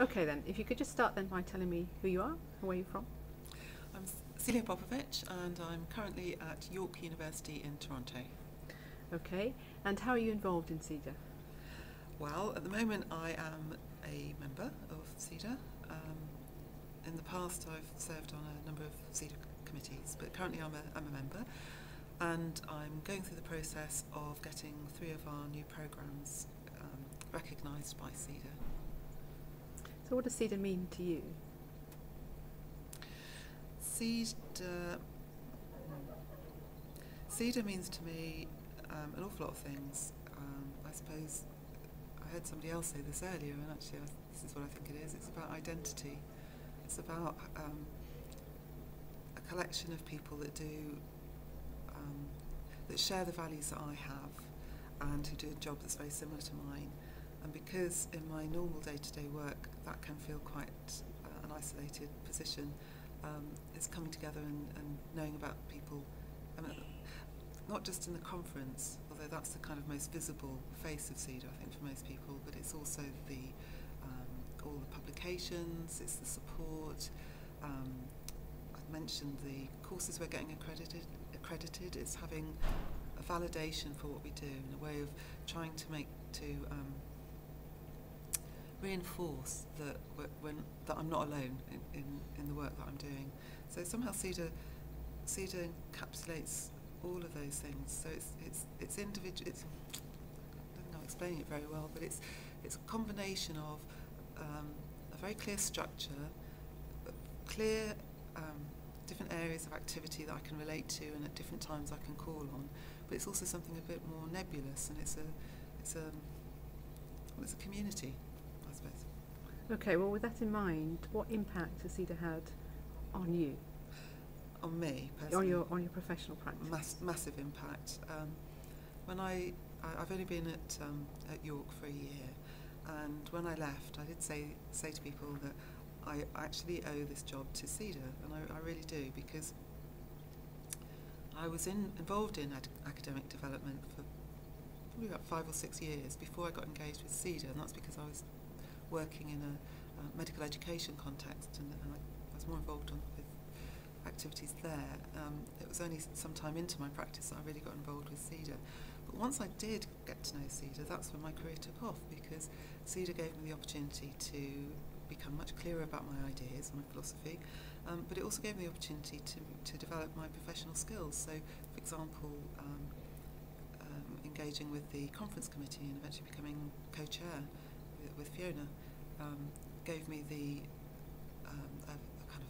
Okay then, if you could just start then by telling me who you are and where you're from. I'm Celia and I'm currently at York University in Toronto. Okay, and how are you involved in CEDA? Well, at the moment I am a member of CEDA. In the past I've served on a number of CEDA committees, but currently I'm a member, and I'm going through the process of getting 3 of our new programmes recognised by CEDA. So what does CEDA mean to you? CEDA means to me an awful lot of things. I suppose I heard somebody else say this earlier, and actually this is what I think it is. It's about identity. It's about a collection of people that that share the values that I have and who do a job that's very similar to mine. And because in my normal day-to-day work that can feel quite an isolated position, it's coming together and knowing about people, not just in the conference, although that's the kind of most visible face of CEDA I think for most people, but it's also all the publications, it's the support. I've mentioned the courses we're getting accredited. It's having a validation for what we do in a way of trying to reinforce that I'm not alone in the work that I'm doing. So somehow CEDA encapsulates all of those things. So it's individual. I don't think I'm explaining it very well, but it's a combination of a very clear structure, clear different areas of activity that I can relate to and at different times I can call on. But it's also something a bit more nebulous, and it's a community, I suppose. Okay, well with that in mind, what impact has CEDA had on you? On me personally? On your professional practice? Massive impact. When I've only been at York for a year, and when I left, I did say to people that I actually owe this job to CEDA, and I really do, because I was involved in academic development for probably about 5 or 6 years before I got engaged with CEDA, and that's because I was working in a medical education context, and I was more involved with activities there. It was only some time into my practice that I really got involved with CEDA. But once I did get to know CEDA, that's when my career took off, because CEDA gave me the opportunity to become much clearer about my ideas and my philosophy, but it also gave me the opportunity to develop my professional skills. So, for example, engaging with the conference committee and eventually becoming co-chair with Fiona gave me a kind of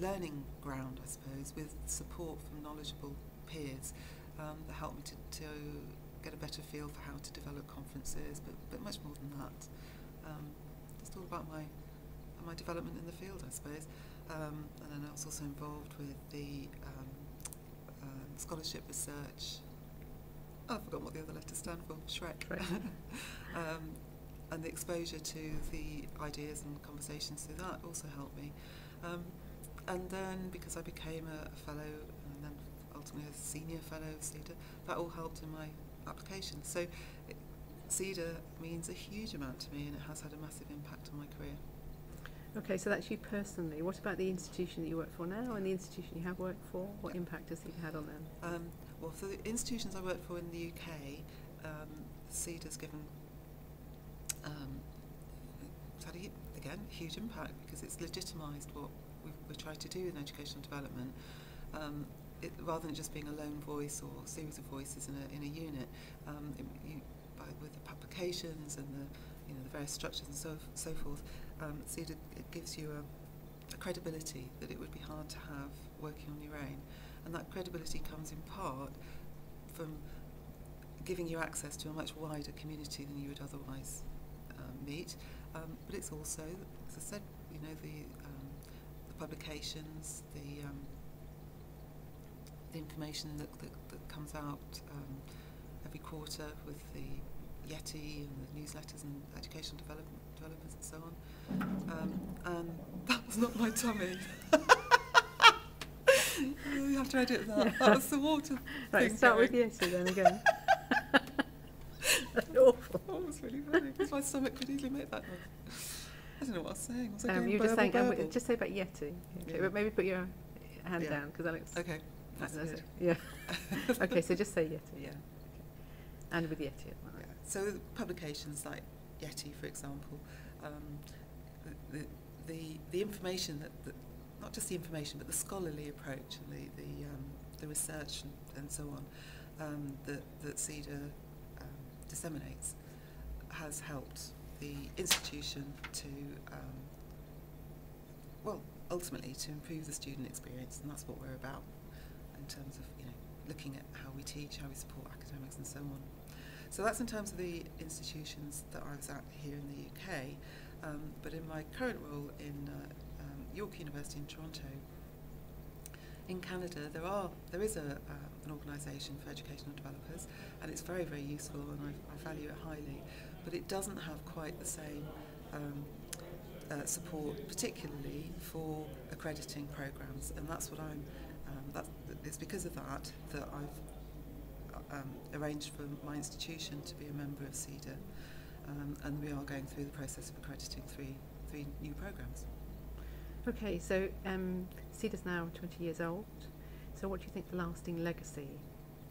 learning ground, I suppose, with support from knowledgeable peers that helped me to get a better feel for how to develop conferences, but much more than that. Just all about my development in the field, I suppose. And then I was also involved with the scholarship research. I've forgotten what the other letters stand for. Shrek. And the exposure to the ideas and conversations through that also helped me. And then, because I became a fellow and then ultimately a senior fellow of CEDA, that all helped in my application. So CEDA means a huge amount to me, and it has had a massive impact on my career. Okay, so that's you personally. What about the institution that you work for now and the institution you have worked for? What impact has CEDA had on them? Well, for the institutions I work for in the UK, CEDA's given it's had again a huge impact, because it's legitimised what we're trying to do in educational development. Rather than just being a lone voice or a series of voices in a unit, with the publications and the various structures and so forth, CEDA, it gives you a credibility that it would be hard to have working on your own, and that credibility comes in part from giving you access to a much wider community than you would otherwise meet. But it's also, as I said, the publications, the information that comes out every quarter with the Yeti and the newsletters and educational developers and so on. And that was not my tummy. You have to edit that. Yeah. That was the water. Right, start with Yeti then again. That's awful. That was really funny, because my stomach could easily make that noise. I don't know what I was saying. Was I going You're just saying, burble? just say about Yeti. Okay, Yeah. but maybe put your hand Yeah. down, because Alex... Okay, that's good. Yeah. Okay, so just say Yeti. Yeah. And with Yeti. Yeah. So publications like Yeti, for example, the information that not just the information, but the scholarly approach and the research and so on that CEDA disseminates has helped the institution to ultimately to improve the student experience, and that's what we're about in terms of looking at how we teach, how we support academics, and so on. So that's in terms of the institutions that I was at here in the UK. But in my current role in York University in Toronto, in Canada, there is an organisation for educational developers, and it's very, very useful, and I value it highly. But it doesn't have quite the same support, particularly for accrediting programs, and that's what it's because of that I've arranged for my institution to be a member of CEDA, and we are going through the process of accrediting three new programs. Okay, so CEDA's now 20 years old. So what do you think the lasting legacy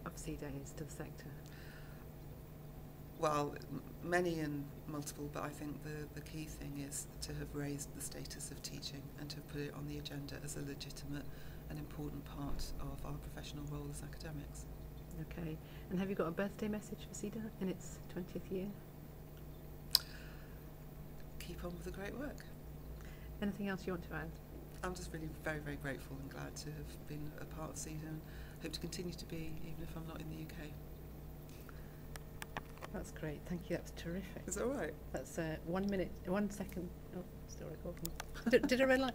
of CEDA is to the sector? Well, many and multiple, but I think the key thing is to have raised the status of teaching and to have put it on the agenda as a legitimate and important part of our professional role as academics. Okay, and have you got a birthday message for CEDA in its 20th year? Keep on with the great work. Anything else you want to add? I'm just really very, very grateful and glad to have been a part of CEDA, and hope to continue to be, even if I'm not in the UK. That's great, thank you, that's terrific. Is that all right? That's 1 minute, 1 second, oh, still recording. Did a red light?